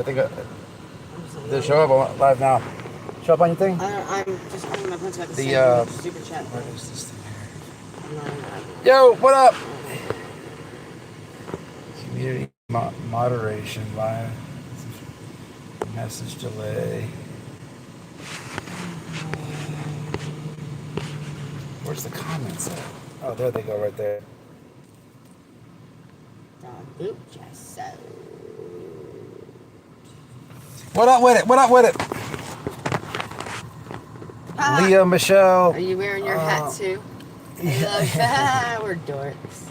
I think they show up on live now. Show up on your thing? I'm just putting my pencil at the super chat. What is this thing here? Yo, what up? Community moderation live. Message delay. Where's the comments at? Oh, there they go, right there. What up with it? What up with it? Leah, Michelle. Are you wearing your hat too? Yeah. We're dorks.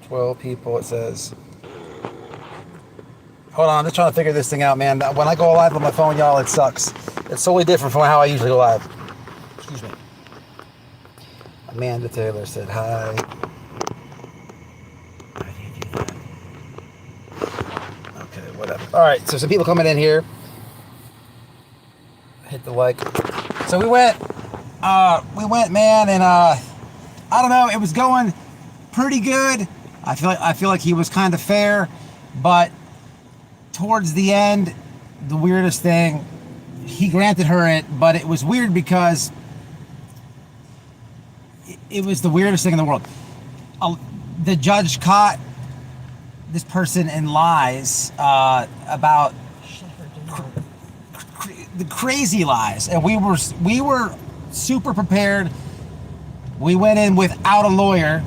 12 people, it says. Hold on, I'm just trying to figure this thing out, man. When I go live on my phone, y'all, it sucks. It's totally different from how I usually go live. Excuse me. Amanda Taylor said hi. How do you do that? Okay, whatever. All right, so some people coming in here. Hit the like. So we went, man, and I don't know. It was going pretty good. I feel like he was kind of fair, but towards the end, the weirdest thing, he granted her it, but it was weird because it was the weirdest thing in the world. The judge caught this person in lies about the crazy lies, and we were super prepared. We went in without a lawyer,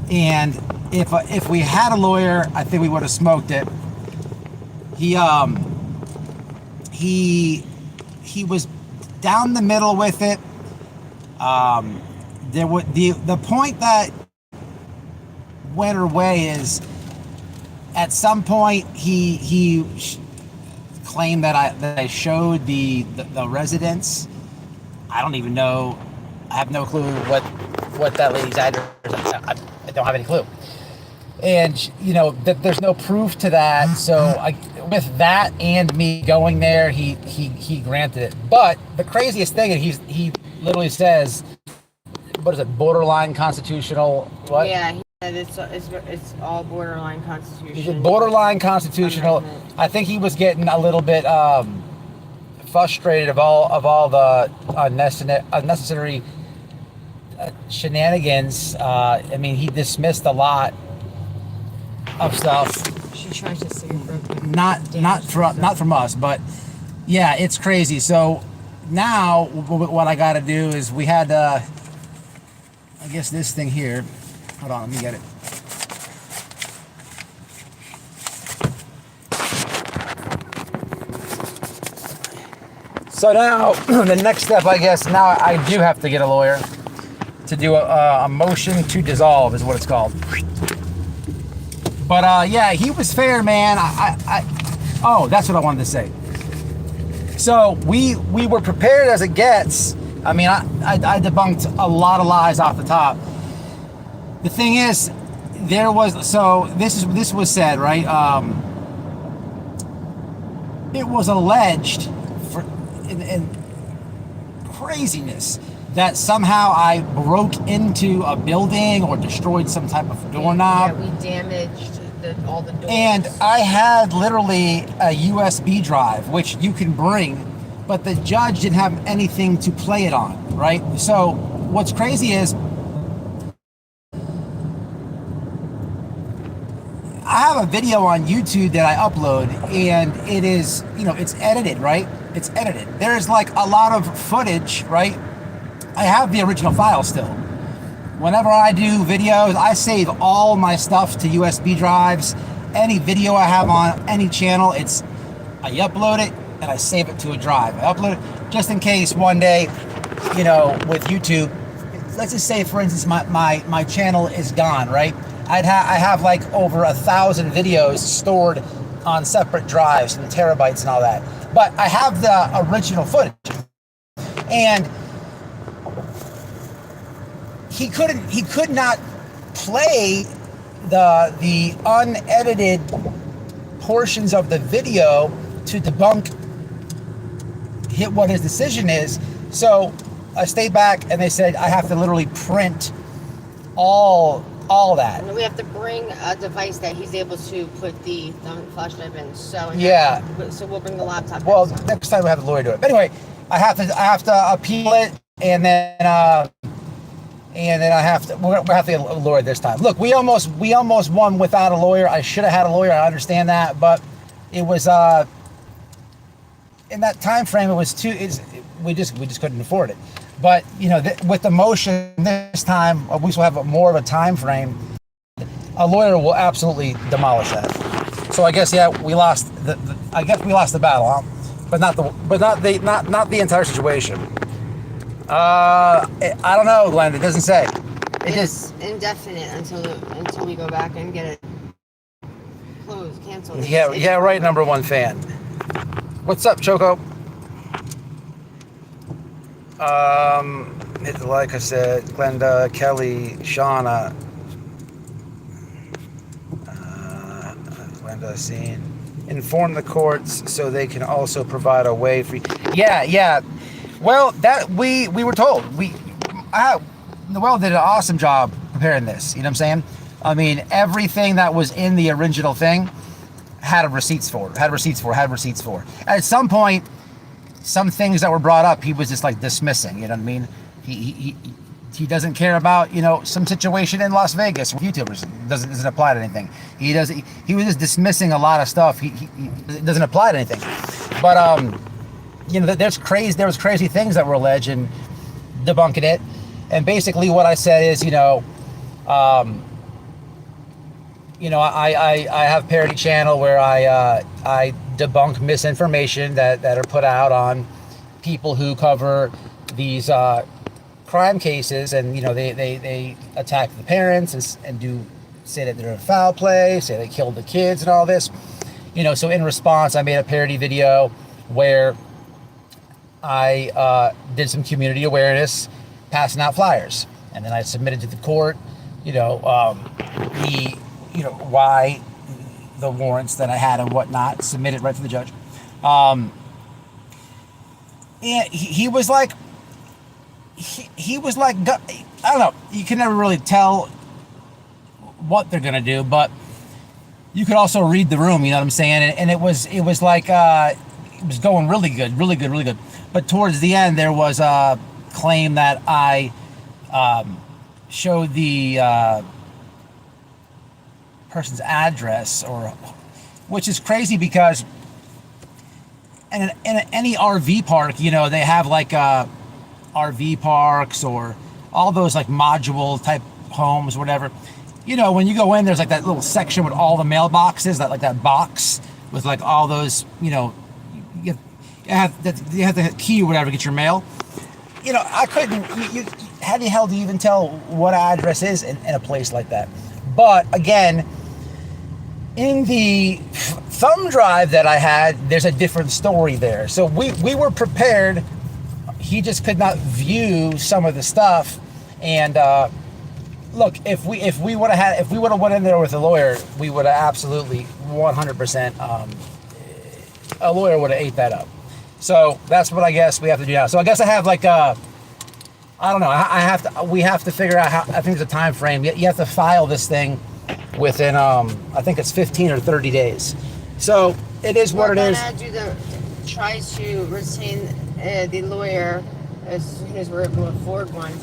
and if we had a lawyer, I think we would have smoked it. He was down the middle with it. There would the point that went her way is at some point he claimed that I showed the residence. I don't even know. I have no clue what that lady's address is. I don't have any clue. And you know there's no proof to that. So with that and me going there, he granted it. But the craziest thing, and he literally says, what is it? Borderline constitutional? What? Yeah, he said it's all borderline constitutional. He said borderline constitutional. I think he was getting a little bit frustrated of all the unnecessary shenanigans. I mean, he dismissed a lot of stuff. She tries to say not from us, but yeah, it's crazy. So now what I got to do is we had I guess this thing here. Hold on, let me get it. So now the next step, I guess, now I do have to get a lawyer to do a motion to dissolve is what it's called. But yeah, he was fair, man. Oh, that's what I wanted to say. So we were prepared as it gets. I mean, I debunked a lot of lies off the top. The thing is, this was said, right? It was alleged in craziness that somehow I broke into a building or destroyed some type of doorknob. Yeah, we damaged all the doors. And I had literally a USB drive, which you can bring, but the judge didn't have anything to play it on, right? So what's crazy is I have a video on YouTube that I upload, and it is, it's edited, right? It's edited. There's like a lot of footage, right? I have the original file still. Whenever I do videos, I save all my stuff to USB drives. Any video I have on any channel, I upload it and I save it to a drive. I upload it just in case one day, with YouTube, let's just say, for instance, my channel is gone, right? I have like over 1,000 videos stored on separate drives and terabytes and all that. But I have the original footage. And he could not play the unedited portions of the video to debunk what his decision is. So I stayed back, and they said I have to literally print all all that. And we have to bring a device that he's able to put the thumb flash drive in. So so we'll bring the laptop. Well, next time we have the lawyer do it. But anyway, I have to appeal it, and then I have to get a lawyer this time. Look, we almost won without a lawyer. I should have had a lawyer. I understand that, but it was in that time frame. It was we just couldn't afford it. But with the motion this time, we will have more of a time frame. A lawyer will absolutely demolish that. So I guess we lost the battle, huh? But not the entire situation. I don't know, Glenn. It doesn't say. It's indefinite until we go back and get it closed, canceled. Yeah, right. Number one fan. What's up, Choco? Like I said, Glenda, Kelly, Shauna, Glenda, scene. Inform the courts so they can also provide a way for. Yeah. Well, that we were told. Noelle did an awesome job preparing this. You know what I'm saying? I mean, everything that was in the original thing had receipts for. At some point, some things that were brought up, he was just like dismissing. You know what I mean? He doesn't care about some situation in Las Vegas with YouTubers. It doesn't apply to anything. He was just dismissing a lot of stuff. It doesn't apply to anything. But there was crazy things that were alleged and debunking it. And basically what I said is, I have a parody channel where I debunk misinformation that are put out on people who cover these crime cases, and they attack the parents and say that they're in foul play, say they killed the kids and all this. So in response, I made a parody video where I did some community awareness, passing out flyers, and then I submitted to the court, why the warrants that I had and whatnot, submitted right to the judge. And he was like, I don't know, you can never really tell what they're gonna do, but you could also read the room, you know what I'm saying? And it was like, it was going really good. But towards the end, there was a claim that I showed the person's address, which is crazy because in any RV park, they have like RV parks or all those like module type homes, whatever. When you go in, there's like that little section with all the mailboxes, that box with like all those, you have the key or whatever to get your mail. I couldn't. How the hell do you even tell what address is in a place like that? But again, in the thumb drive that I had, there's a different story there. So we were prepared. He just could not view some of the stuff. And look, if we would have went in there with a lawyer, we would have absolutely 100%. A lawyer would have ate that up. So that's what I guess we have to do now. So I guess I have like I don't know. We have to figure out how. I think there's a time frame. You have to file this thing within I think it's 15 or 30 days. So it is what it is. Try to retain the lawyer as soon as we're able to afford one.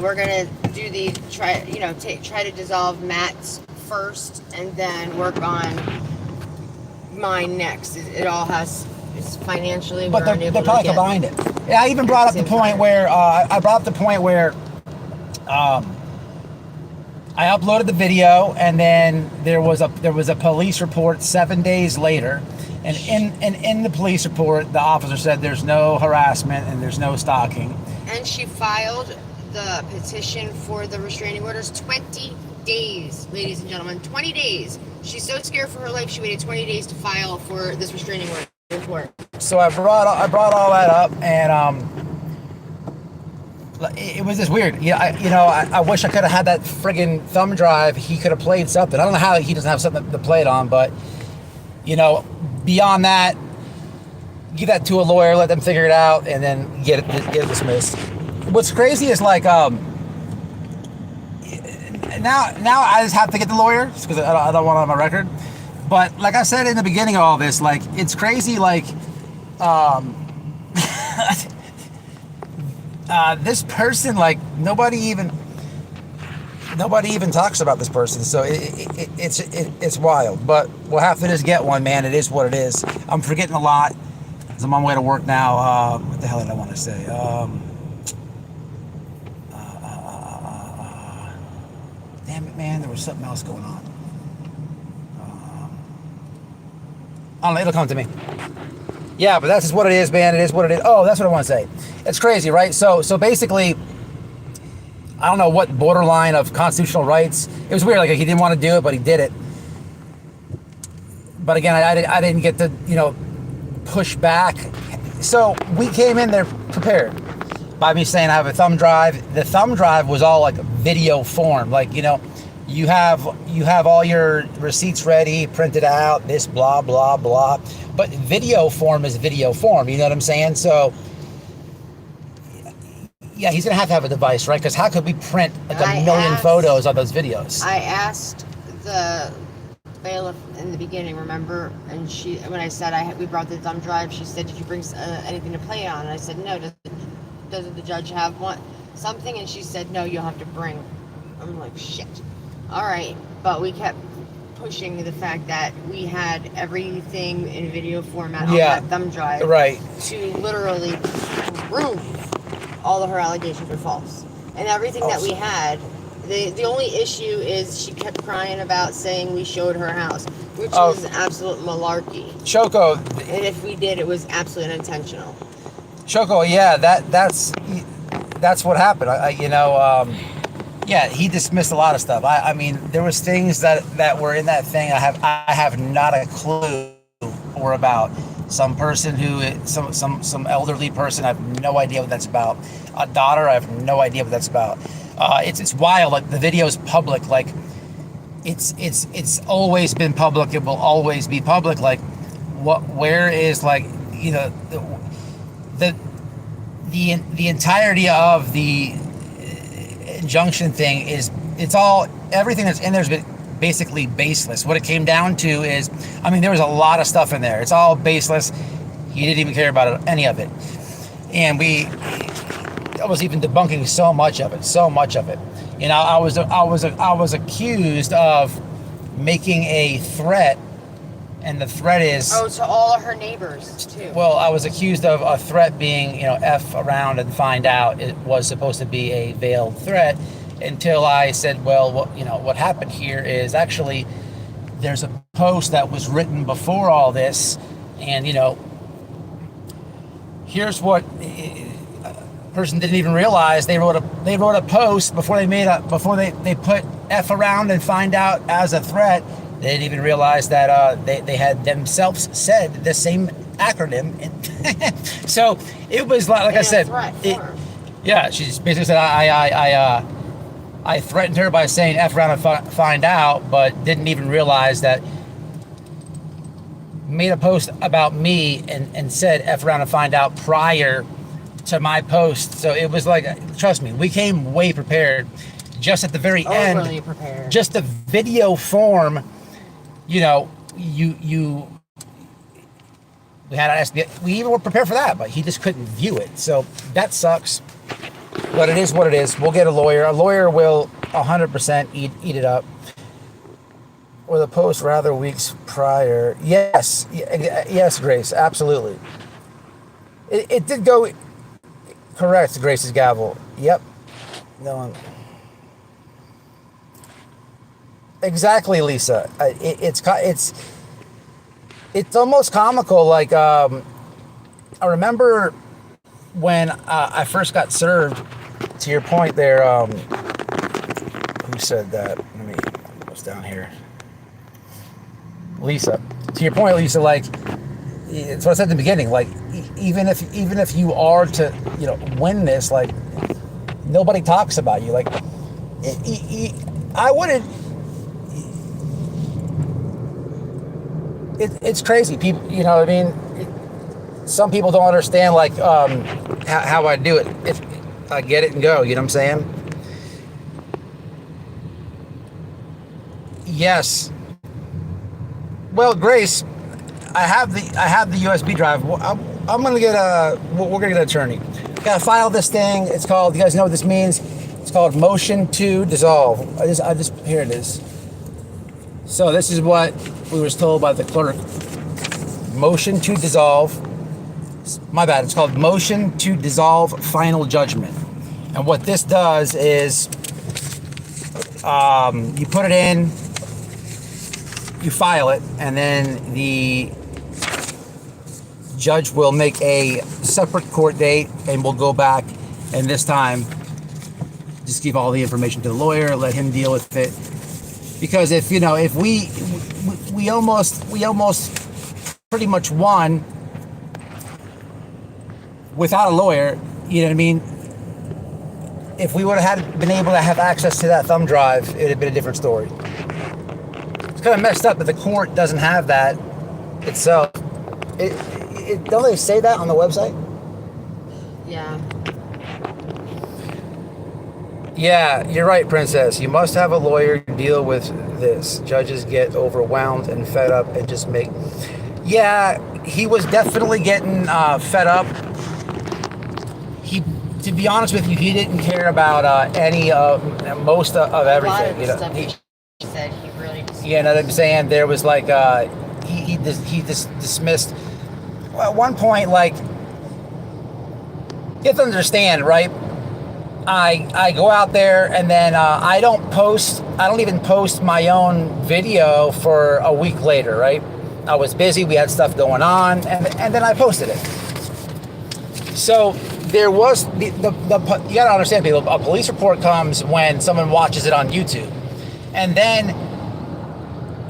We're gonna do try to dissolve Matt's first, and then work on mine next. It all has. It's financially, but they're probably combined it. Yeah, I even brought up the point where I uploaded the video, and then there was a police report 7 days later, and in the police report, the officer said there's no harassment and there's no stalking. And she filed the petition for the restraining orders 20 days, ladies and gentlemen, 20 days. She's so scared for her life, she waited 20 days to file for this restraining order. So I brought all that up, and it was just weird. I wish I could have had that friggin' thumb drive. He could have played something. I don't know how he doesn't have something to play it on, but beyond that, give that to a lawyer, let them figure it out, and then get it dismissed. What's crazy is like, and now I just have to get the lawyer because I don't want it on my record. But like I said in the beginning of all this, like it's crazy. Like, this person, like nobody even talks about this person. So it's wild. But we'll have to just get one, man. It is what it is. I'm forgetting a lot. I'm on my way to work now. What the hell did I want to say? Damn it, man. There was something else going on. I don't know. It'll come to me. Yeah, but that's just what it is, man. It is what it is. Oh, that's what I want to say. It's crazy, right? So basically, I don't know what borderline of constitutional rights. It was weird. Like he didn't want to do it, but he did it. But again, I didn't get to, push back. So we came in there prepared by me saying I have a thumb drive. The thumb drive was all like video form. Like, you have all your receipts ready, printed out, this blah, blah, blah. But video form is video form. You know what I'm saying? So yeah, he's going to have a device, right? Because how could we print like a million photos of those videos? I asked the bailiff in the beginning, remember? And when I said we brought the thumb drive, she said, "Did you bring anything to play on?" And I said, "No." Doesn't the judge have something? And she said, "No, you'll have to bring." I'm like, shit. All right, but we kept pushing the fact that we had everything in video format on that thumb drive, right? To literally prove all of her allegations were false, and everything that we had. The only issue is she kept crying about saying we showed her house, which is absolute malarkey. Choco. And if we did, it was absolutely unintentional. Choco, yeah, that's what happened. Yeah, he dismissed a lot of stuff. I mean, there was things that were in that thing. I have not a clue or about. Some person some elderly person. I have no idea what that's about. A daughter. I have no idea what that's about. It's wild. Like the video's public. Like it's always been public. It will always be public. Like where is like the entirety of the injunction thing is everything that's in there is basically baseless. What it came down to is, I mean, there was a lot of stuff in there. It's all baseless. He didn't even care about any of it, and I was even debunking so much of it. I was accused of making a threat, and the threat is to all of her neighbors too. Well, I was accused of a threat being, F around and find out. It was supposed to be a veiled threat until I said, well, what happened here is actually there's a post that was written before all this, and here's what person didn't even realize. They wrote a post before they put F around and find out as a threat. They didn't even realize that they had themselves said the same acronym. So it was like I said, she just basically said I threatened her by saying F around and find out, but didn't even realize that. Made a post about me and said F around and find out prior to my post. So it was like, trust me, we came way prepared. Just at the very end, really prepared. Just the video form, we had we even were prepared for that, but he just couldn't view it. So that sucks. But it is what it is. We'll get a lawyer. A lawyer will 100% eat it up. Or the post rather weeks prior. Yes, Grace, absolutely. It did go correct, Grace's gavel. Yep. No one. Exactly, Lisa. It's almost comical. Like I remember when I first got served. To your point there, who said that? Let me what's down here. Lisa. To your point, Lisa. Like it's what I said at the beginning. Like even if you are to win this, like nobody talks about you. Like I wouldn't. It's crazy. People, what I mean, some people don't understand like how I do it. If I get it and go, you know what I'm saying? Yes. Well, Grace, I have the USB drive. I'm gonna get we're gonna get an attorney. Gotta file this thing. It's called. You guys know what this means? It's called motion to dissolve. Here it is. So this is what we was told by the clerk. Motion to dissolve. My bad. It's called motion to dissolve final judgment. And what this does is, you put it in, you file it, and then the judge will make a separate court date, and we'll go back, and this time just give all the information to the lawyer, let him deal with it. Because if we almost pretty much won without a lawyer, you know what I mean? If we would have been able to have access to that thumb drive, it would have been a different story. It's kind of messed up that the court doesn't have that itself. Don't they say that on the website? Yeah. Yeah, you're right, Princess. You must have a lawyer deal with this. Judges get overwhelmed and fed up and just make... Yeah, he was definitely getting fed up. To be honest with you, he didn't care about most of everything. A lot of the stuff he said, he really just... You know what I'm saying? There was like, he dismissed... Well, at one point, like, you have to understand, right? I go out there and then I don't even post my own video for a week later, right? I was busy, we had stuff going on, and then I posted it. So there was, you gotta understand, people, a police report comes when someone watches it on YouTube. And then,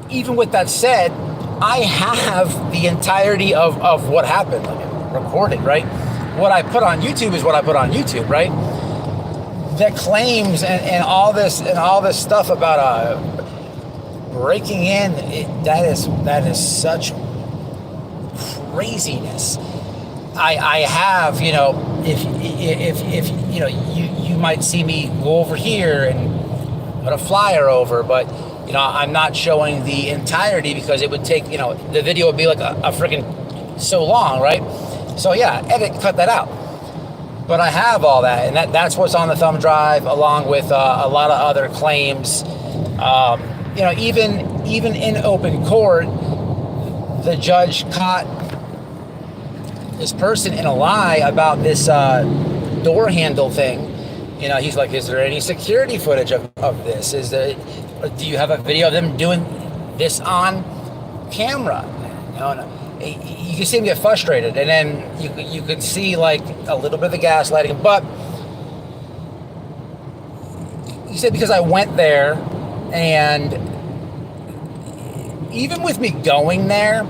even with that said, I have the entirety of what happened, like, recorded, right? What I put on YouTube is what I put on YouTube, right? The claims and all this stuff about breaking in, that is such craziness. I have, if you might see me go over here and put a flyer over, but I'm not showing the entirety because it would take, the video would be like a freaking so long, right? So yeah, cut that out. But I have all that, and that's what's on the thumb drive, along with a lot of other claims. Even in open court, the judge caught this person in a lie about this door handle thing. He's like, is there any security footage of this? Do you have a video of them doing this on camera? You can see him get frustrated, and then you could see like a little bit of the gaslighting. But he said, because I went there, and even with me going there,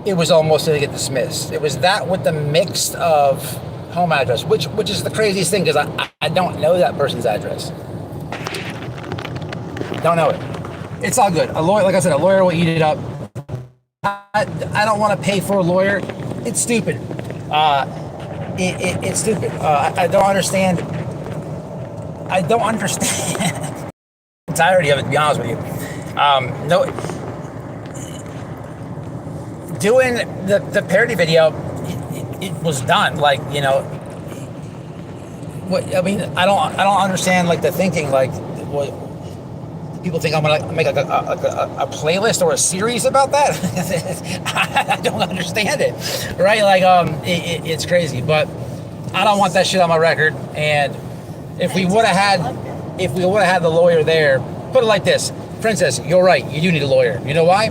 it was almost going to get dismissed. It was that with the mix of home address, which is the craziest thing, because I don't know that person's address. Don't know it. It's all good. A lawyer, like I said, a lawyer will eat it up. I don't want to pay for a lawyer. It's stupid. It's stupid. I don't understand. I don't understand the entirety of it, to be honest with you. No, doing the parody video, it was done. Like, what I mean, I don't understand like the thinking. Like, what people think I'm gonna make a playlist or a series about that. I don't understand it, right? Like, it's crazy, but I don't want that shit on my record. And if we would have had the lawyer there, put it like this, Princess, you're right. You do need a lawyer. You know why?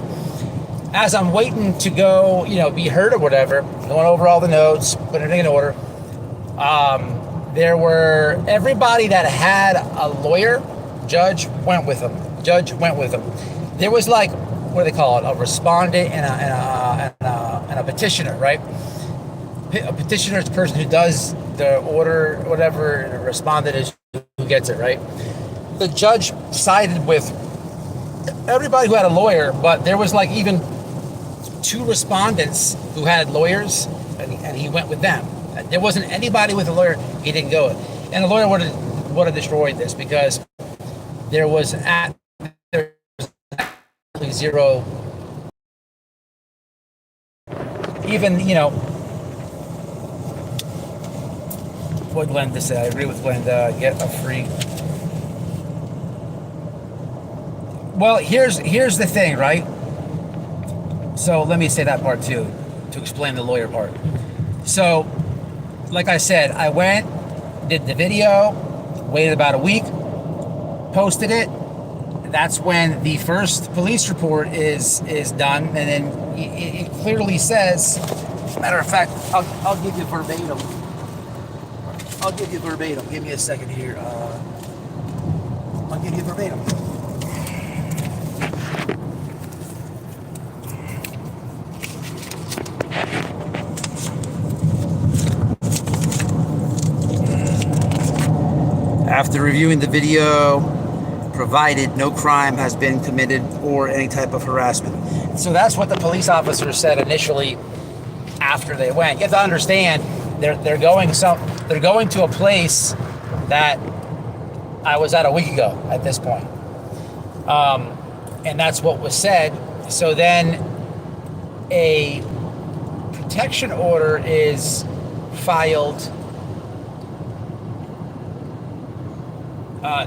As I'm waiting to go, be heard or whatever, going over all the notes, putting everything in order, there were everybody that had a lawyer. Judge went with them. There was like, what do they call it? A respondent and a petitioner, right? A petitioner is the person who does the order, whatever, and a respondent is who gets it, right? The judge sided with everybody who had a lawyer, but there was like even 2 respondents who had lawyers, and he went with them. There wasn't anybody with a lawyer he didn't go with. And the lawyer would have destroyed this, because there was absolutely zero, even, what Glenda said, I agree with Glenda, get a free. Well, here's the thing, right? So let me say that part too, to explain the lawyer part. So, like I said, I went, did the video, waited about a week, posted it. That's when the first police report is done, and then it clearly says, matter of fact, I'll give you verbatim. Give me a second here. I'll give you verbatim. After reviewing the video, provided no crime has been committed or any type of harassment. So that's what the police officer said initially after they went. You have to understand, they're going to a place that I was at a week ago at this point. And that's what was said. So then a protection order is filed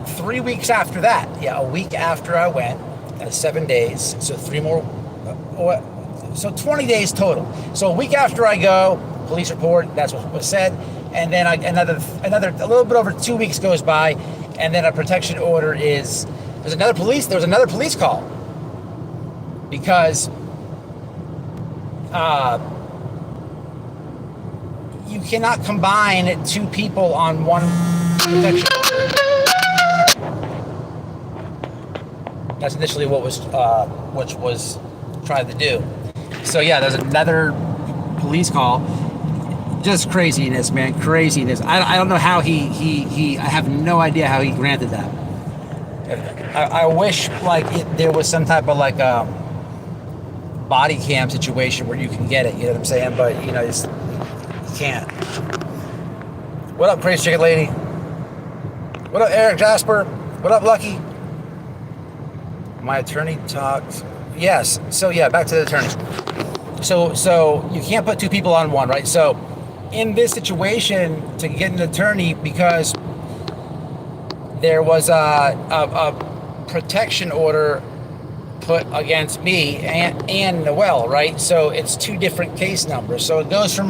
3 weeks after that. Yeah, a week after I went, 7 days. So 3 more, so 20 days total. So a week after I go, police report, that's what was said. And then another a little bit over 2 weeks goes by, and then a protection order is, there was another police call. Because you cannot combine 2 people on one protection order. That's initially what was which was tried to do. So yeah, there's another police call. Just craziness, man, craziness. I don't know how he I have no idea how he granted that. I wish there was some type of body cam situation where you can get it, you know what I'm saying? But you can't. What up, Crazy Chicken Lady? What up, Eric Jasper? What up, Lucky? My attorney talked. Yes. So yeah, back to the attorney. So you can't put 2 people on one, right? So in this situation, to get an attorney, because there was a protection order put against me and Noel, right? So it's 2 different case numbers. So it goes from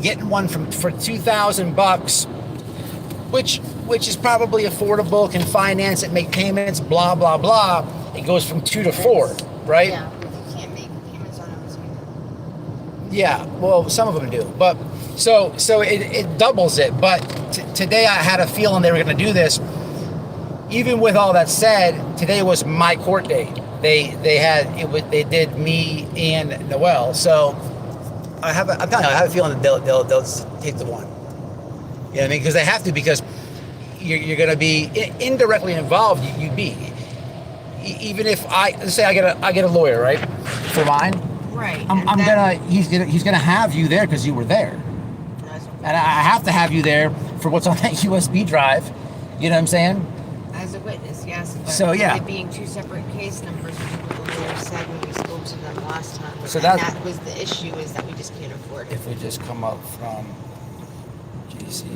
getting one for $2,000, which is probably affordable, can finance it, make payments, blah blah blah. It goes from 2 to 4, right? Yeah, but you can't make payments on them. Yeah, well, some of them do, but so it doubles it. But today I had a feeling they were going to do this. Even with all that said, today was my court day. They did me and Noel. So I'm telling you, I have a feeling that they'll take the one. You know what I mean? Because they have to, because you're going to be indirectly involved. You'd be, even if let's say I get a lawyer, right, for mine. Right. He's gonna have you there because you were there, and I have to have you there for what's on that USB drive. You know what I'm saying? As a witness, yes. But So yeah, it being 2 separate case numbers, what the lawyer said when we spoke to them last time. So that was the issue, is that we just can't afford it. If we just come up from GC,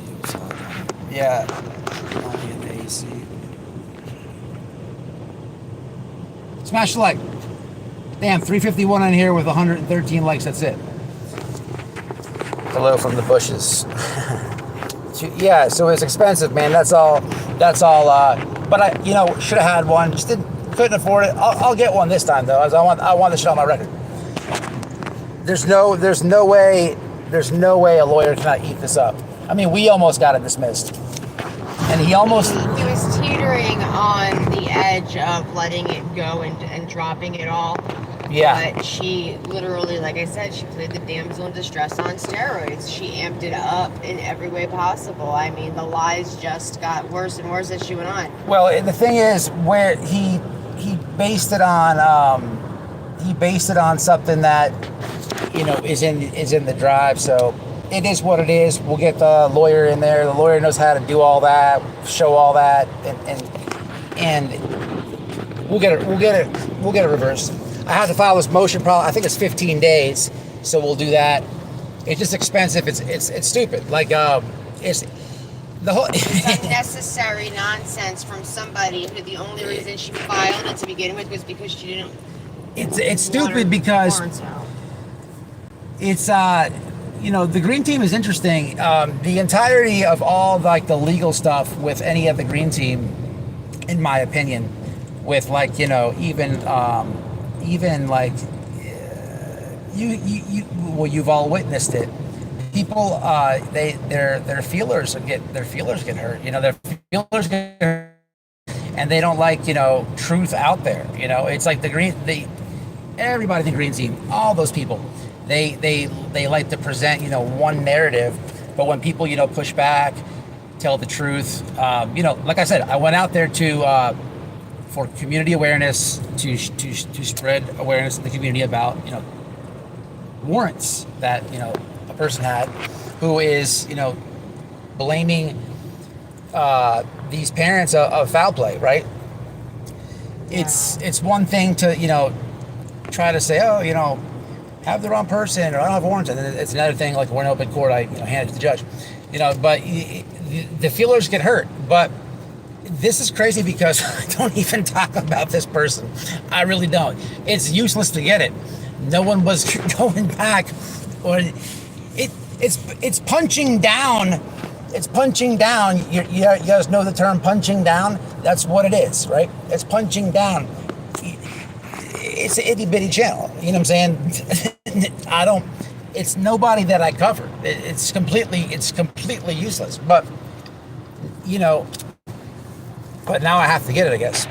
yeah, only in the AC. Smash the like. Damn, 351 in here with 113 likes. That's it. Hello from the bushes. Yeah, so it's expensive, man. That's all. But I, should have had one. Just couldn't afford it. I'll get one this time though. As I want the shit on my record. There's no way a lawyer cannot eat this up. I mean, we almost got it dismissed, and he almost. He was teetering on the edge of letting it go and dropping it all. Yeah. But she literally, like I said, she played the damsel in distress on steroids. She amped it up in every way possible. I mean, the lies just got worse and worse as she went on. Well, the thing is, where he based it on something that is in the drive. So it is what it is. We'll get the lawyer in there. The lawyer knows how to do all that, show all that, and and we'll get it reversed. I have to file this motion. Probably, I think it's 15 days, so we'll do that. It's just expensive. It's stupid. Like it's the whole it's unnecessary nonsense from somebody who the only reason she filed it to begin with was because she didn't. It's stupid because it's you know, the green team is interesting. The entirety of all like the legal stuff with any of the green team, in my opinion, with like, you know, even like you've all witnessed it. People their feelers get hurt. You know, their feelers get hurt, and they don't like, you know, truth out there. You know, it's like everybody in the green team, all those people, they like to present, you know, one narrative, but when people, you know, push back, tell the truth, you know, like I said, I went out there for community awareness, to spread awareness in the community about, you know, warrants that, you know, a person had who is, you know, blaming these parents of foul play, right? It's one thing to, you know, try to say, oh, you know, have the wrong person, or I don't have warrants, and then it's another thing, like we're in open court, I, you know, hand it to the judge, you know, but the feelers get hurt. But this is crazy because I don't even talk about this person. I really don't. It's useless to get it. No one was going back, or it's punching down. It's punching down. You guys know the term punching down? That's what it is, right? It's punching down. It's an itty bitty channel. You know what I'm saying? It's nobody that I cover. It's completely useless. But, you know, but now I have to get it, I guess.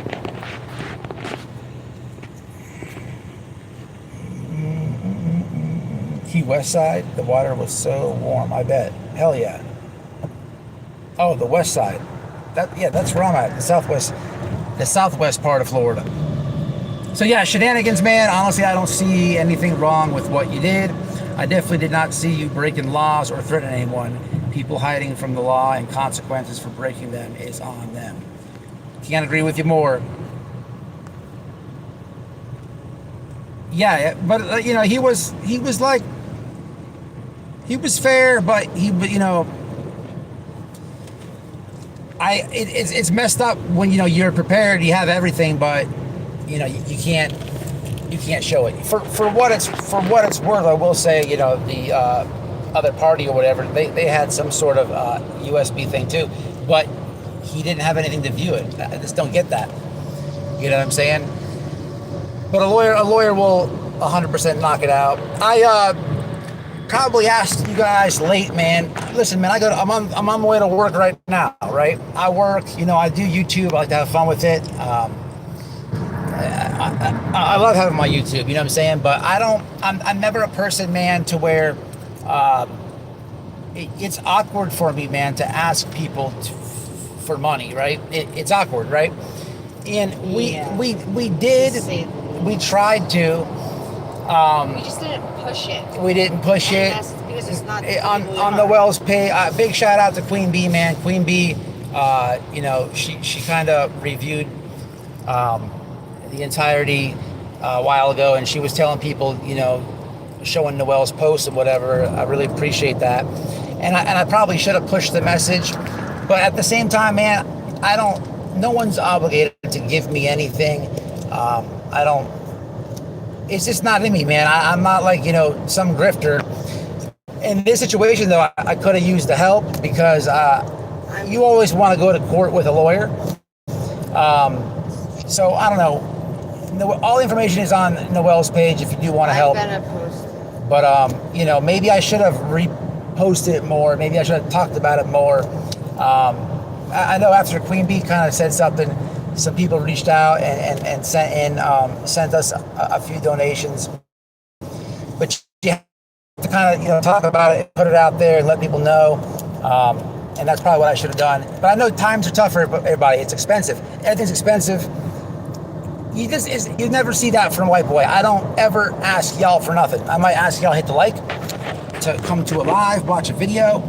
Key West side, the water was so warm, I bet. Hell yeah. Oh, the west side. That's where I'm at. The southwest part of Florida. So yeah, shenanigans, man. Honestly, I don't see anything wrong with what you did. I definitely did not see you breaking laws or threatening anyone. People hiding from the law and consequences for breaking them is on them. Can't agree with you more. Yeah, but you know, he was fair, but you know, it's messed up when, you know, you're prepared, you have everything, but you know, you can't show it. For what it's worth, I will say, you know, the other party or whatever, they had some sort of USB thing too, but he didn't have anything to view it. I just don't get that. You know what I'm saying? But a lawyer will 100% knock it out. I probably asked you guys late, man. Listen, man, I'm on my way to work right now, right? I work, you know, I do YouTube. I like to have fun with it. I love having my YouTube, you know what I'm saying? But I'm never a person, man, to where it's awkward for me, man, to ask people for money, right? It's awkward, right? And we tried to. We just didn't push it. We didn't push it. That's because it's not on the Wells pay. Big shout out to Queen Bee, man. Queen Bee, you know, she kind of reviewed the entirety a while ago, and she was telling people, you know, showing Noelle's posts and whatever. I really appreciate that, and I probably should have pushed the message, but at the same time, man, no one's obligated to give me anything. It's just not in me, man. I'm not like, you know, some grifter. In this situation, though, I could have used the help because you always want to go to court with a lawyer. So I don't know. All the information is on Noelle's page if you do want to help. But you know, maybe I should have reposted it more. Maybe I should have talked about it more. I know after Queen Bee kind of said something, some people reached out and sent us a few donations. But you have to kind of, you know, talk about it, put it out there, and let people know. And that's probably what I should have done. But I know times are tough for everybody. It's expensive. Everything's expensive. You never see that from White Boy. I don't ever ask y'all for nothing. I might ask y'all hit the like to come to a live, watch a video.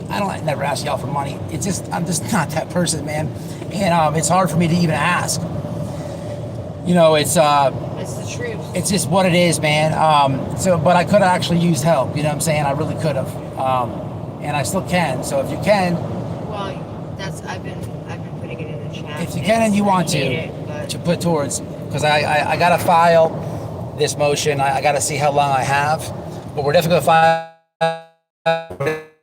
I never ask y'all for money. I'm just not that person, man. And it's hard for me to even ask. You know, it's the truth. It's just what it is, man. But I could have actually used help. You know what I'm saying? I really could have, and I still can. So if you can, well, I've been putting it in the chat. If you can and you want to put towards, because I gotta file this motion. I gotta see how long I have, but we're definitely gonna file.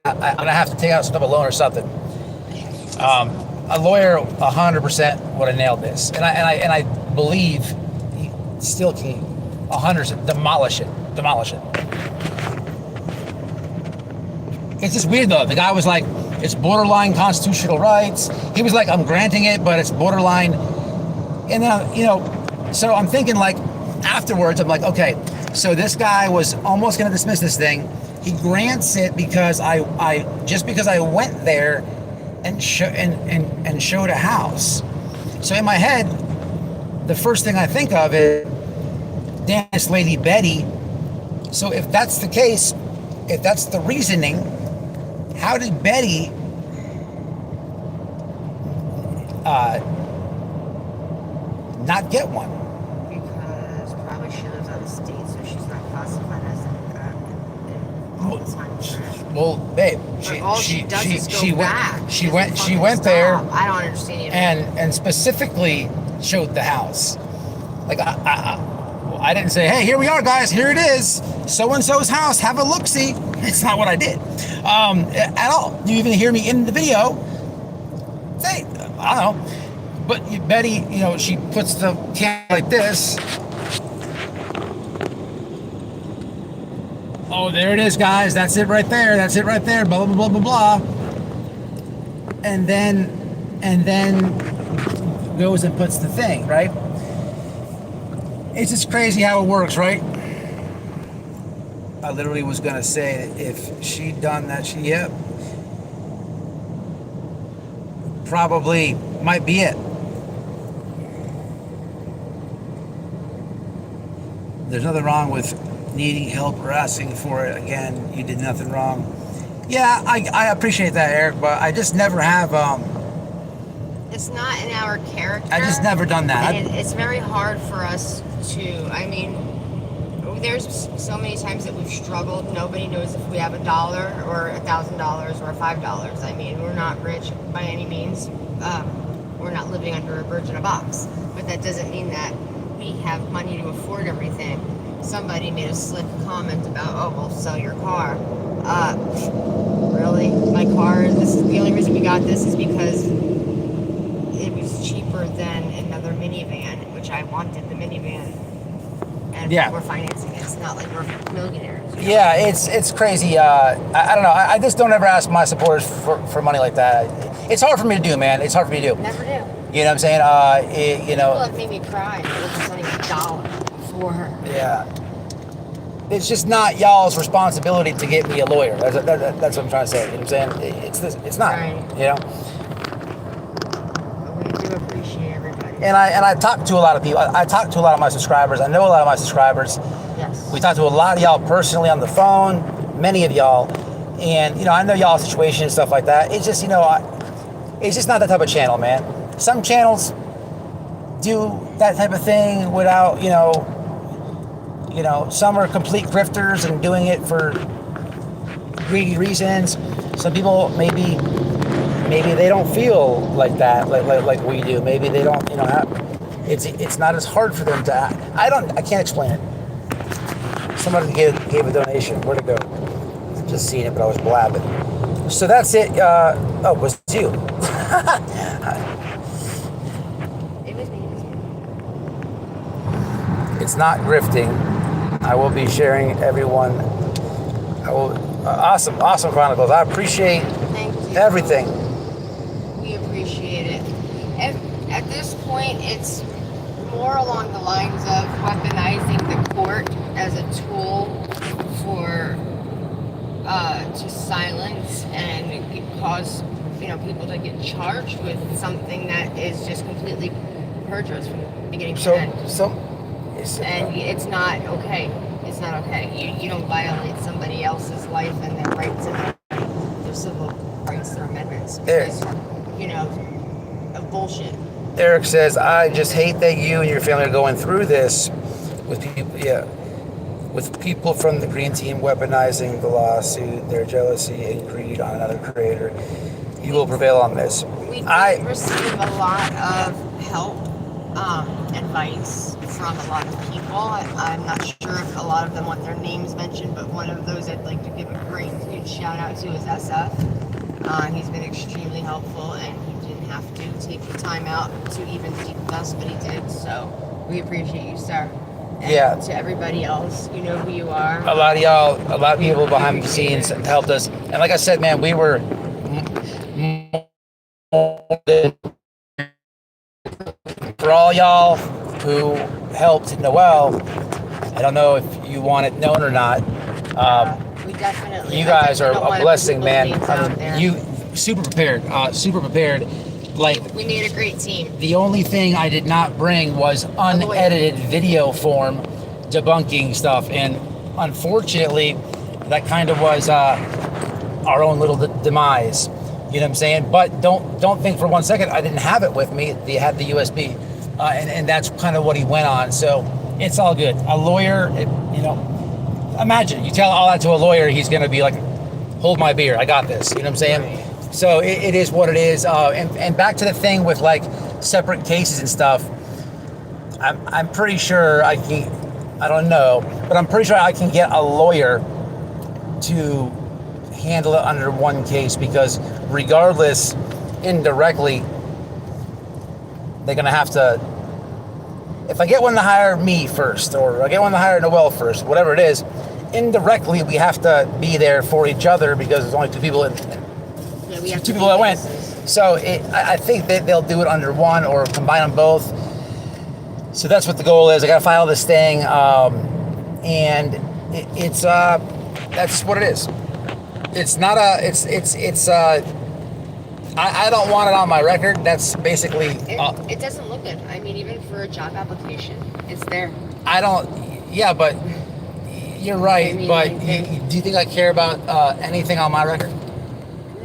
I'm gonna have to take out some type of loan or something. A lawyer 100% would have nailed this, and I believe he still can 100% demolish it. It's just weird though. The guy was like, it's borderline constitutional rights. He was like, I'm granting it, but it's borderline. And then, you know, so I'm thinking like afterwards, I'm like, okay, so this guy was almost going to dismiss this thing. He grants it because I just because I went there and showed a house. So in my head, the first thing I think of is, damn, this lady Betty. So if that's the case, if that's the reasoning, how did Betty not get one? Because probably she lives out of state, so she's not classified as well, babe, she went there. I don't understand it. And specifically showed the house. Like I didn't say, hey, here we are, guys. Here it is. So-and-so's house. Have a look-see. It's not what I did at all. You even hear me in the video say, I don't know. But Betty, you know, she puts the camera like this. Oh, there it is, guys. That's it right there. That's it right there. Blah, blah, blah, blah, blah. And then goes and puts the thing, right? It's just crazy how it works, right? I literally was going to say, if she'd done that, yep. Probably might be it. There's nothing wrong with needing help or asking for it. Again, you did nothing wrong. Yeah, I appreciate that, Eric, but I just never have. It's not in our character. I just never done that. It's very hard for us to. I mean, there's so many times that we've struggled. Nobody knows if we have $1 or $1,000 or $5. I mean, we're not rich by any means. We're not living under a bird in a box. But that doesn't mean that we have money to afford everything. Somebody made a slick comment about, oh, we'll sell your car. Really? My car, this is the only reason we got this is because it was cheaper than another minivan, which I wanted the minivan. And we're financing it. It's not like we're millionaires. You know? Yeah, it's crazy. I don't know. I just don't ever ask my supporters for money like that. It's hard for me to do, man. It's hard for me to do. Never do. You know what I'm saying? You know. People have made me cry representing $1 for her. Yeah. It's just not y'all's responsibility to get me a lawyer. That's what I'm trying to say. You know what I'm saying? It's not. Right. You know. But we do appreciate everybody. And I talk to a lot of people. I talk to a lot of my subscribers. I know a lot of my subscribers. Yes. We talk to a lot of y'all personally on the phone. Many of y'all, and you know, I know y'all's situation and stuff like that. It's just, you know, it's just not that type of channel, man. Some channels do that type of thing without, you know, some are complete grifters and doing it for greedy reasons. Some people maybe they don't feel like that, like we do. Maybe they don't, you know, it's not as hard for them to. I can't explain it. Somebody gave a donation. Where'd it go? Just seen it, but I was blabbing. So that's it. Oh, it was you. It was me. It's not grifting. I will be sharing everyone. Awesome Chronicles. I appreciate everything. We appreciate it. At this point, it's more along the lines of weaponizing the court as a tool for to silence and cause people to get charged with something that is just completely perjurous from beginning to end. And it's not okay. It's not okay. You don't violate somebody else's life and their rights and their civil rights, their amendments. Because, bullshit. Eric says, I just hate that you and your family are going through this with people, with people from the green team weaponizing the lawsuit, their jealousy and greed on another creator. You will prevail on this. We did receive a lot of help, advice from a lot of people. I'm not sure if a lot of them want their names mentioned, but one of those I'd like to give a great huge shout out to is SF. He's been extremely helpful, and he didn't have to take the time out to even speak with us, but he did. So we appreciate you, sir. And to everybody else, you know who you are. A lot of y'all, a lot of people behind the scenes helped us. And like I said, man, we were for all y'all who helped Noel. I don't know if you want it known or not. We definitely. You guys are a blessing, man. I mean, you super prepared. Like, we made a great team. The only thing I did not bring was unedited video form debunking stuff, and unfortunately, that kind of was our own little demise. You know what I'm saying? But don't think for 1 second I didn't have it with me. They had the USB, and that's kind of what he went on. So it's all good. A lawyer, imagine you tell all that to a lawyer, he's gonna be like, "Hold my beer, I got this." You know what I'm saying? Right. So it is what it is. And back to the thing with like separate cases and stuff. I'm pretty sure I don't know, but I'm pretty sure I can get a lawyer to handle it under one case, because regardless, indirectly, they're gonna have to, if I get one to hire me first, or I get one to hire Noel first, whatever it is, indirectly we have to be there for each other, because there's only two people two people that went. So I think that they'll do it under one or combine them both. So that's what the goal is. I got to file this thing, and it's that's what it is. It's not a. It's. I don't want it on my record. That's basically. It doesn't look good. I mean, even for a job application, it's there. I don't. Yeah, but you're right. But do you think I care about anything on my record?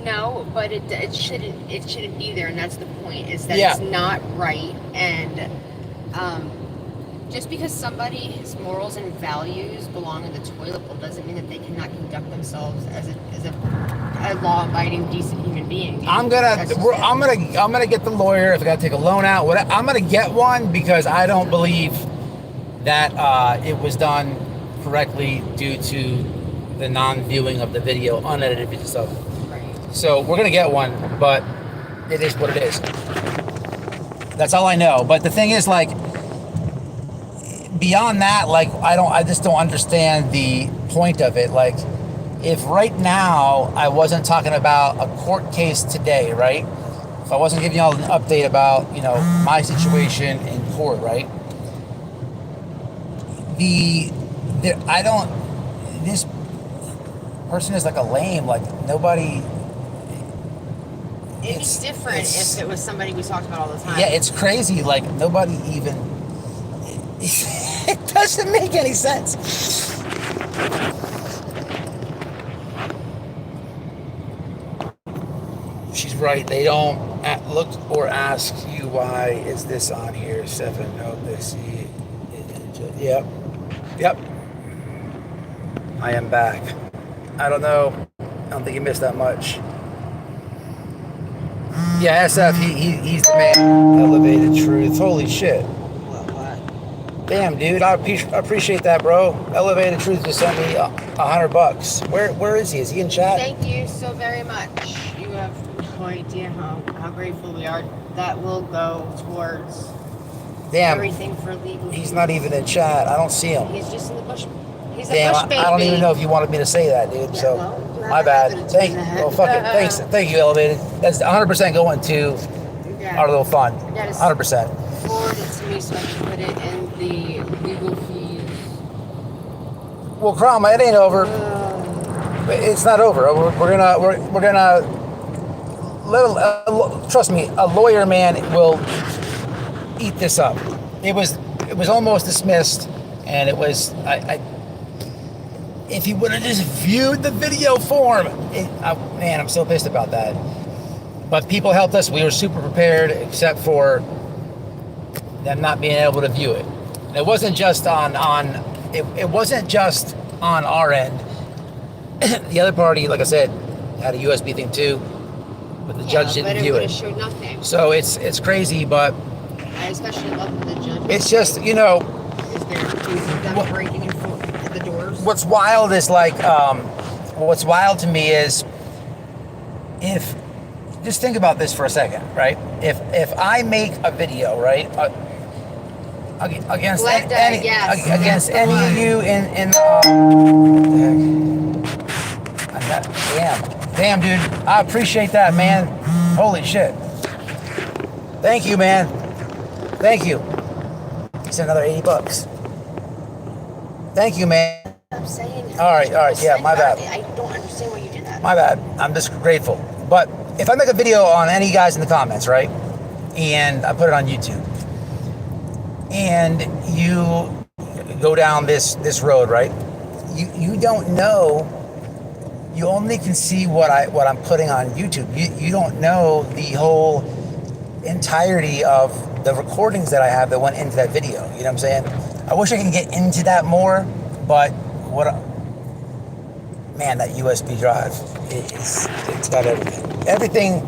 No, but it shouldn't be there, and that's the point. Is that it's not right, and just because somebody's morals and values belong in the toilet bowl doesn't mean that they cannot conduct themselves as a law-abiding, decent human being. I'm gonna get the lawyer if I gotta take a loan out. I'm gonna get one, because I don't believe that it was done correctly due to the non-viewing of the video, unedited video stuff. So we're gonna get one, but it is what it is. That's all I know. But the thing is, like, beyond that, like, I just don't understand the point of it. Like, if right now I wasn't talking about a court case today, right? If I wasn't giving y'all an update about, my situation in court, right? This person is like a lame, like nobody. It'd be different if it was somebody we talked about all the time. Yeah, it's crazy. Like, nobody even. It doesn't make any sense. She's right. They don't look or ask you why is this on here. 7. No, they see. Yep. I am back. I don't know. I don't think you missed that much. Yeah, SF, he's the man. Elevated truth. Holy shit. What? Damn, dude, I appreciate that, bro. Elevated truth just sent me $100. Where is he? Is he in chat? Thank you so very much. You have no idea how grateful we are. That will go towards everything for legal. He's not even in chat. I don't see him. He's just in the bush. He's Damn, a bush baby. I don't even know if you wanted me to say that, dude. Yeah, So, well, my bad. Thank you. Oh, fuck it. Thanks. Thank you, Elevated. That's 100% going to our little fund. 100%. Forward it to me so I can put it in the legal fees. Well, Cromwell, it ain't over. It's not over. We're gonna trust me. A lawyer man will eat this up. It was almost dismissed, and it was if he would have just viewed the video form, man, I'm so pissed about that. But people helped us. We were super prepared, except for them not being able to view it. And it wasn't just it wasn't just on our end. The other party, like I said, had a USB thing too, but the judge didn't view it. Showed nothing. So it's crazy, but I especially love the judge. it's just, Is there them breaking in the doors? What's wild is what's wild to me is if, just think about this for a second, right? If I make a video, right, against against any of you in damn dude, I appreciate that, man. Holy shit. Thank you, man. Thank you. It's another $80. Thank you, man. I'm saying. All right, yeah, my bad. I don't understand why you did that. My bad. I'm just grateful. But if I make a video on any guys in the comments, right, and I put it on YouTube, and you go down this road, right, you don't know. You only can see what I'm putting on YouTube. You don't know the whole entirety of the recordings that I have that went into that video. You know what I'm saying? I wish I could get into that more, but man, that USB drive, it's got everything. Everything.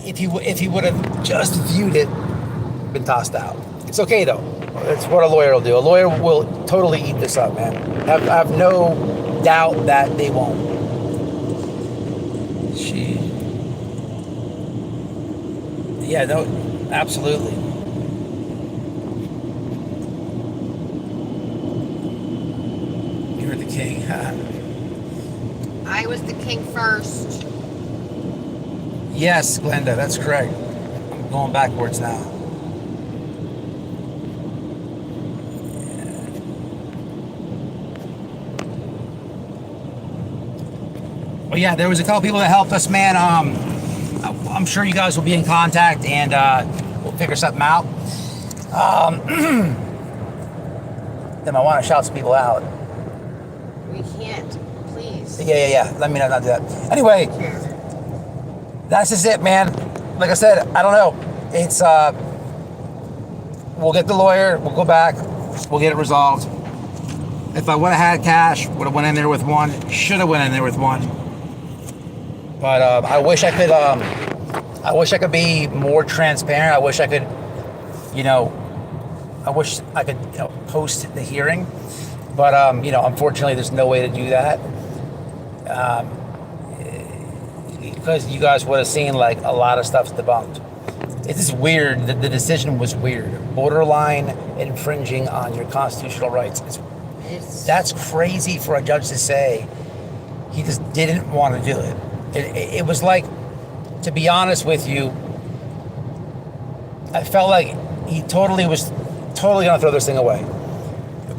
If he would have just viewed it, been tossed out. It's okay though. It's what a lawyer will do. A lawyer will totally eat this up, man. I have no doubt that they won't. Yeah, no, absolutely. You're the king, huh? I was the king first. Yes, Glenda, that's correct. I'm going backwards now. Well, yeah, there was a couple people that helped us, man. I'm sure you guys will be in contact, and we'll figure something out. Then I want to shout some people out. We can't, please. Yeah. Let me not do that. Anyway, that's just it, man. Like I said, I don't know. It's we'll get the lawyer. We'll go back. We'll get it resolved. If I would have had cash, would have went in there with one. Should have went in there with one. But I wish I could. I wish I could be more transparent. I wish I could, post the hearing. But unfortunately, there's no way to do that. Because you guys would have seen like a lot of stuff's debunked. It's just weird. The decision was weird. Borderline infringing on your constitutional rights. That's crazy for a judge to say. He just didn't want to do it. It was like, to be honest with you, I felt like he was totally going to throw this thing away.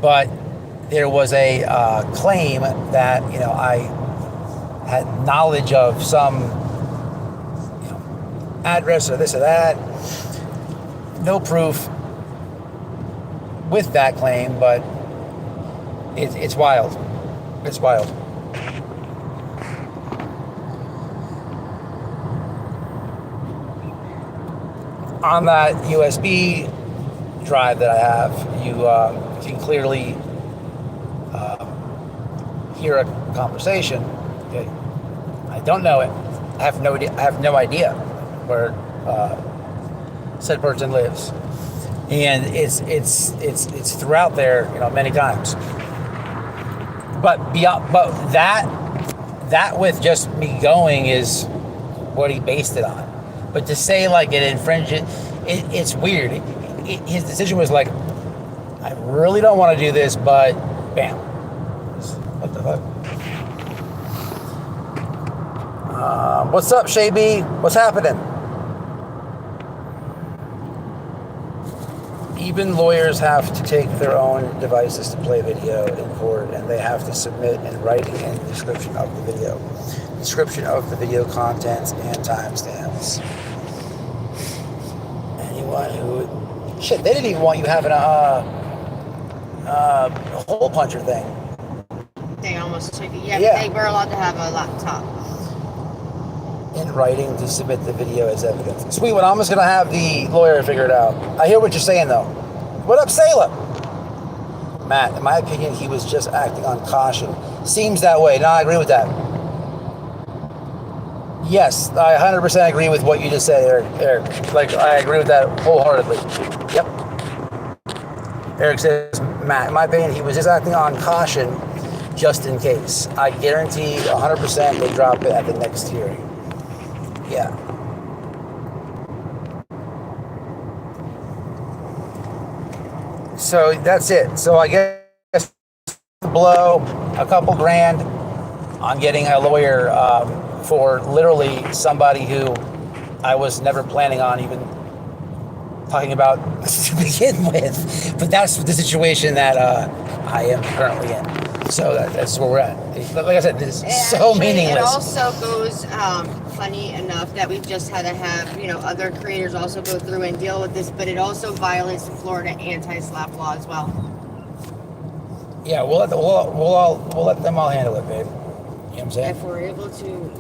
But there was a claim that, I had knowledge of some address or this or that. No proof with that claim, but it's wild. It's wild. On that USB drive that I have, you can clearly hear a conversation. Okay, I don't know it. I have no idea where said person lives, and it's throughout there, many times. But that with just me going is what he based it on. But to say like it infringes, it's weird. His decision was like, I really don't want to do this, but bam. What the fuck? What's up, Shay B? What's happening? Even lawyers have to take their own devices to play video in court, and they have to submit in writing and description of the video contents and timestamps. Anyone who they didn't even want you having a hole puncher thing. They almost took it. Yeah. They were allowed to have a laptop. in writing to submit the video as evidence. Sweet one, I'm just going to have the lawyer figure it out. I hear what you're saying, though. What up, Sailor? Matt, in my opinion, he was just acting on caution. Seems that way. No, I agree with that. Yes, I 100% agree with what you just said, Eric. Like, I agree with that wholeheartedly. Yep. Eric says, Matt, in my opinion, he was just acting on caution just in case. I guarantee 100% they drop it at the next hearing. Yeah. So that's it. So I guess blow a couple grand on getting a lawyer for literally somebody who I was never planning on even talking about to begin with. But that's the situation that I am currently in. So that's where we're at. Like I said, this is so meaningless. It also goes funny enough that we've just had to have, you know, other creators also go through and deal with this, but it also violates the Florida anti-slap law as well. Yeah, we'll let them all handle it, babe. You know what I'm saying? If we're able to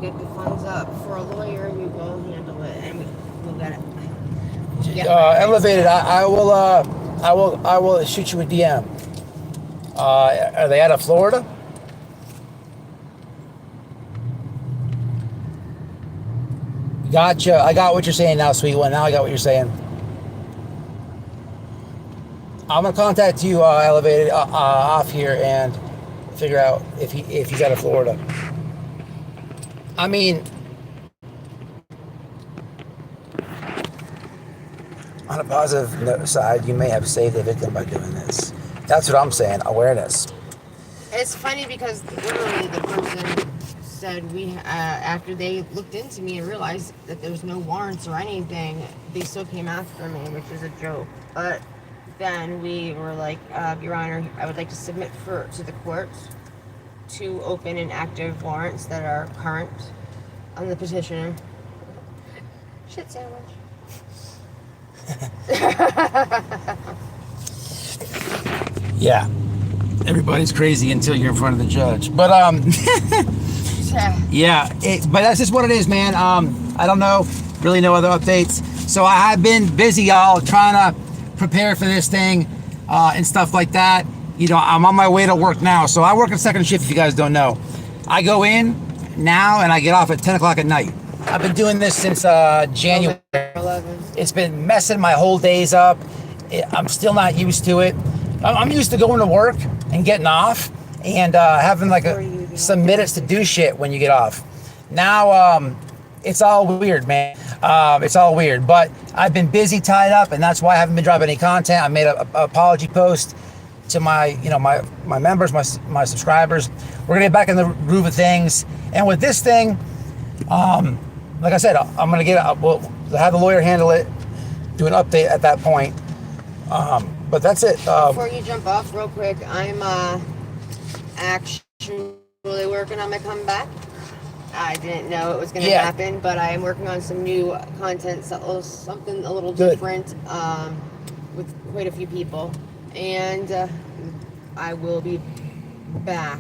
get the funds up for a lawyer, we will handle it, and we'll get it. Elevated. I will shoot you a DM. Are they out of Florida? Gotcha. I got what you're saying now, sweet one. Now I got what you're saying. I'm gonna contact you, Elevated, off here and figure out if he's out of Florida. I mean, on a positive side, you may have saved the victim by doing this. That's what I'm saying. Awareness. It's funny because literally the person said after they looked into me and realized that there was no warrants or anything, they still came after me, which is a joke. But then we were like, Your Honor, I would like to submit to the court 2 open and active warrants that are current on the petitioner. Shit sandwich. Yeah, everybody's crazy until you're in front of the judge. But yeah, but that's just what it is, man. I don't know, really no other updates. So I have been busy, y'all, trying to prepare for this thing and stuff like that. You know, I'm on my way to work now. So I work a second shift, if you guys don't know. I go in now and I get off at 10 o'clock at night. I've been doing this since January. 11. It's been messing my whole days up. I'm still not used to it. I'm used to going to work and getting off and having like some minutes to do shit when you get off. Now it's all weird, man. It's all weird, but I've been busy, tied up, and that's why I haven't been dropping any content. I made an apology post to my members, my subscribers. We're gonna get back in the groove of things, and with this thing, like I said, I'm gonna we'll have the lawyer handle it, do an update at that point. But that's it. Before you jump off real quick, I'm actually working on my comeback. I didn't know it was going to happen, but I am working on some new content, something a little different with quite a few people. And I will be back.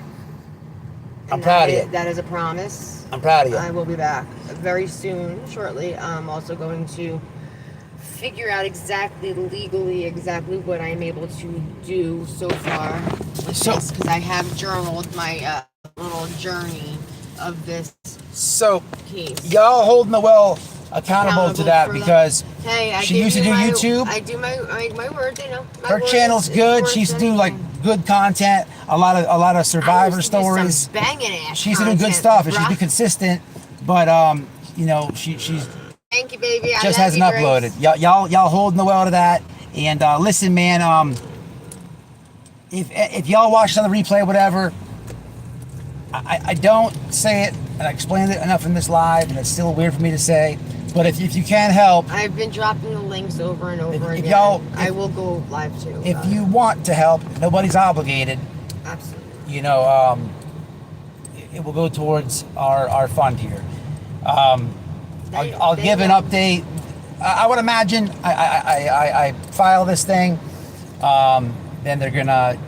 I'm proud of you. That is a promise. I'm proud of you. I will be back very soon, shortly. I'm also going to figure out legally what I'm able to do so far with this, because I have journaled my little journey of this case. Y'all holding Noelle accountable to that, because she used to do YouTube. I do my word, you know. Her channel's good. She used to do like good content, a lot of survivor stories. Banging ass. She used to do good stuff, and she'd be consistent. But you know, she's. Thank you, baby. Just hasn't uploaded. Y'all hold Noelle to that. And listen, man. If y'all watch it on the replay, whatever. I don't say it, and I explained it enough in this live, and it's still weird for me to say. But if you can't help, I've been dropping the links over and over again. I will go live too. If you want to help, nobody's obligated. Absolutely. You know, it will go towards our fund here. I'll give an update. I would imagine I file this thing, then they're gonna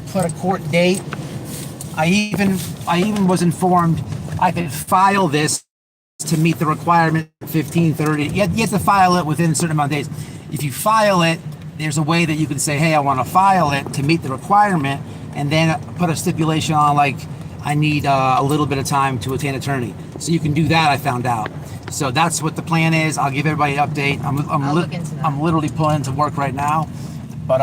put a court date. I even was informed I could file this to meet the requirement 15, 30. You have to file it within a certain amount of days. If you file it, there's a way that you can say, hey, I want to file it to meet the requirement, and then put a stipulation on, like, I need a little bit of time to obtain an attorney. So you can do that, I found out. So that's what the plan is. I'll give everybody an update. I'm literally pulling into work right now. But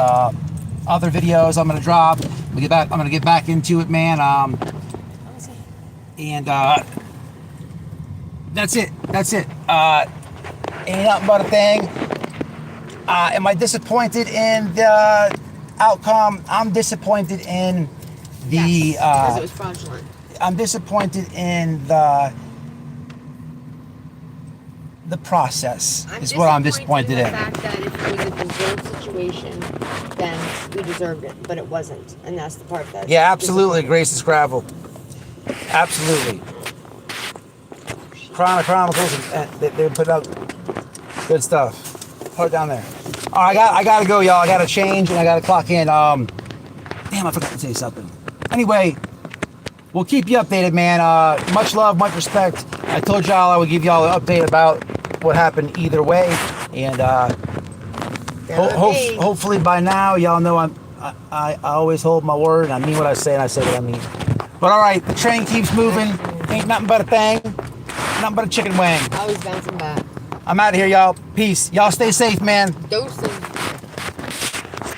other videos I'm gonna drop. I'm gonna get back into it, man. And that's it. Ain't nothing but a thing. Am I disappointed in the outcome? I'm disappointed in the because it was fraudulent. I'm disappointed in the process. What I'm disappointed in. The fact that if it was a deserved situation, then we deserved it, but it wasn't, and that's the part that. Yeah, absolutely. Grace is gravel. Absolutely. Chronicles, they put out good stuff. Put it down there. All right, I gotta go, y'all. I gotta change and I gotta clock in. Damn, I forgot to say something. Anyway, we'll keep you updated, man. Much love, much respect. I told y'all I would give y'all an update about what happened either way, and hopefully by now y'all know I always hold my word, and I mean what I say, and I say what I mean. But all right, the train keeps moving. Ain't nothing but a thing. Nothing but a chicken wing. Always bouncing back. I'm out of here, y'all. Peace. Y'all stay safe, man. Doses.